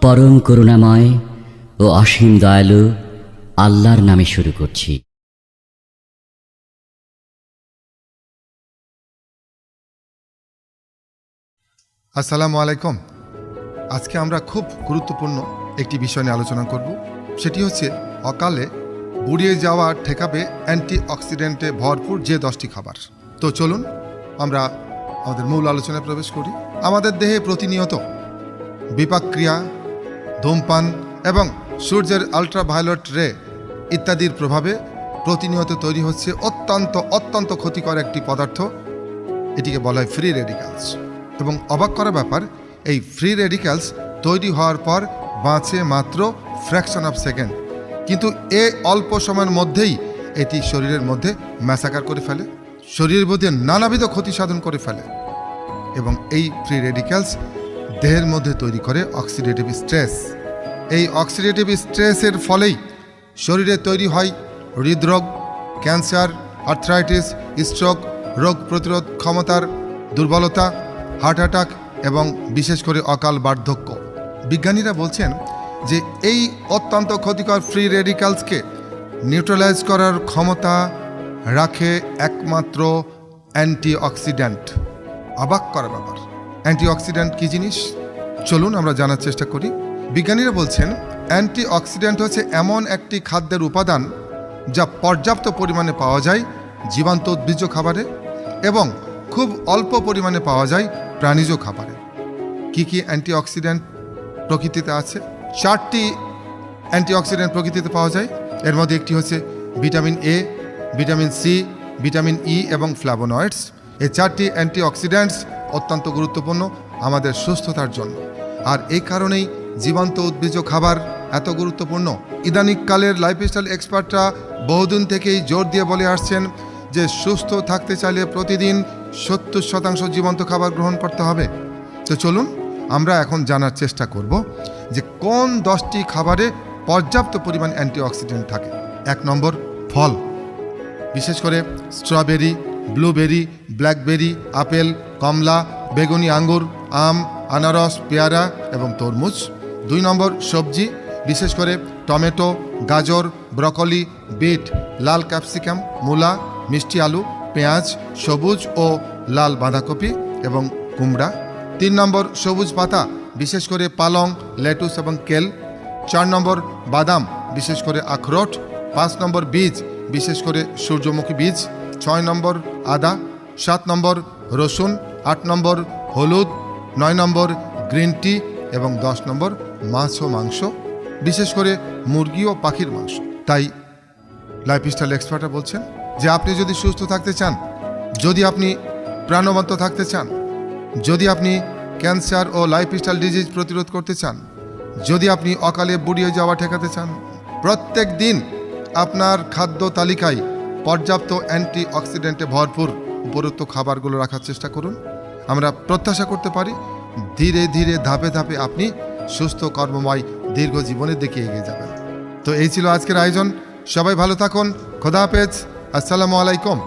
পরম করুণাময় ও অসীম দয়ালু আল্লাহর নামে শুরু করছি। আসসালামু আলাইকুম। আজকে আমরা খুব গুরুত্বপূর্ণ একটি বিষয় নিয়ে আলোচনা করব। সেটি হচ্ছে অকালে বুড়িয়ে যাওয়া ঠেকাবে অ্যান্টিঅক্সিডেন্টে ভরপুর যে 10টি খাবার। তো চলুন আমরা আমাদের মূল আলোচনায় প্রবেশ করি। আমাদের দেহে প্রতিনিয়ত বিপাকক্রিয়া, ধূমপান এবং সূর্যের আলট্রাভায়োলেট রে ইত্যাদির প্রভাবে প্রতিনিয়ত তৈরি হচ্ছে অত্যন্ত ক্ষতিকর একটি পদার্থ। এটিকে বলা হয় ফ্রি রেডিক্যালস। এবং অবাক করা ব্যাপার, এই ফ্রি রেডিক্যালস তৈরি হওয়ার পর বাঁচে মাত্র ফ্র্যাকশন অফ সেকেন্ড, কিন্তু এ অল্প সময়ের মধ্যেই এটি শরীরের মধ্যে ম্যাসাকার করে ফেলে, শরীরের মধ্যে নানাবিধ ক্ষতি সাধন করে ফেলে। এবং এই ফ্রি রেডিক্যালস দেহের মধ্যে তৈরি করে অক্সিডেটিভ স্ট্রেস। এই অক্সিডেটিভ স্ট্রেসের ফলেই শরীরে তৈরি হয় হৃদরোগ, ক্যান্সার, আর্থ্রাইটিস, স্ট্রোক, রোগ প্রতিরোধ ক্ষমতার দুর্বলতা, হার্ট অ্যাটাক এবং বিশেষ করে অকাল বার্ধক্য। বিজ্ঞানীরা বলছেন যে এই অত্যন্ত ক্ষতিকর ফ্রি রেডিক্যালসকে নিউট্রালাইজ করার ক্ষমতা রাখে একমাত্র অ্যান্টিঅক্সিডেন্ট। অবাক করা ব্যাপার। অ্যান্টিঅক্সিডেন্ট কী জিনিস চলুন আমরা জানার চেষ্টা করি। বিজ্ঞানীরা বলছেন অ্যান্টিঅক্সিডেন্ট হচ্ছে এমন একটি খাদ্যের উপাদান যা পর্যাপ্ত পরিমাণে পাওয়া যায় জীবান্ত উদ্ভিজ্জ খাবারে এবং খুব অল্প পরিমাণে পাওয়া যায় প্রাণীজ খাবারে। কি কি অ্যান্টিঅক্সিডেন্ট প্রকৃতিতে আছে? 4টি অ্যান্টিঅক্সিডেন্ট প্রকৃতিতে পাওয়া যায়। এর মধ্যে একটি হচ্ছে vitamin A, vitamin C, vitamin E এবং ফ্ল্যাভোনয়েডস। এই 4টি অ্যান্টিঅক্সিডেন্টস অত্যন্ত গুরুত্বপূর্ণ আমাদের সুস্থতার জন্য। আর এই কারণেই জীবন্ত উদ্ভিজ্জ খাবার এত গুরুত্বপূর্ণ। ইদানিংকালের লাইফস্টাইল এক্সপার্টরা বহুদিন থেকেই জোর দিয়ে বলে আসছেন যে সুস্থ থাকতে চাইলে প্রতিদিন 70% জীবন্ত খাবার গ্রহণ করতে হবে। তো চলুন আমরা এখন জানার চেষ্টা করব যে কোন 10টি খাবারে পর্যাপ্ত পরিমাণ অ্যান্টিঅক্সিডেন্ট থাকে। 1 নম্বর, ফল, বিশেষ করে স্ট্রবেরি, ব্লুবেরি, ব্ল্যাকবেরি, আপেল, কমলা, বেগুনি আঙ্গুর, আম, আনারস, পেয়ারা এবং তরমুজ। 2 নম্বর, সবজি, বিশেষ করে টমেটো, গাজর, ব্রকলি, বিট, লাল ক্যাপসিকাম, মূলা, মিষ্টি আলু, পেঁয়াজ, সবুজ ও লাল বাঁধাকপি এবং কুমড়া। 3 নম্বর, সবুজ পাতা, বিশেষ করে পালং, লেটুস এবং কেল। 4 নম্বর, বাদাম, বিশেষ করে আখরোট। 5 নম্বর, বীজ, বিশেষ করে সূর্যমুখী বীজ। 6 নম্বর, আদা। 7 নম্বর, রসুন। 8 নম্বর, হলুদ। 9 নম্বর, গ্রিন টি এবং 10 নম্বর, মাছ ও মাংস, বিশেষ করে মুরগি ও পাখির মাংস। তাই লাইফস্টাইল এক্সপার্টরা বলছেন যে আপনি যদি সুস্থ থাকতে চান, যদি আপনি প্রাণবন্ত থাকতে চান, যদি আপনি ক্যান্সার ও লাইফস্টাইল ডিজিজ প্রতিরোধ করতে চান, যদি আপনি অকালে বুড়িয়ে যাওয়া ঠেকাতে চান, প্রত্যেক দিন আপনার খাদ্য তালিকায় পর্যাপ্ত অ্যান্টিঅক্সিডেন্টে ভরপুর উপরোক্ত খাবারগুলো রাখার চেষ্টা করুন। আমরা প্রত্যাশা করতে পারি ধীরে ধীরে ধাপে ধাপে আপনি সুস্থ, কর্মময়, দীর্ঘ জীবনের দিকে এগিয়ে যাবেন। তো এই ছিল আজকের আয়োজন। সবাই ভালো থাকুন। খোদা হাফেজ। আসসালামু আলাইকুম।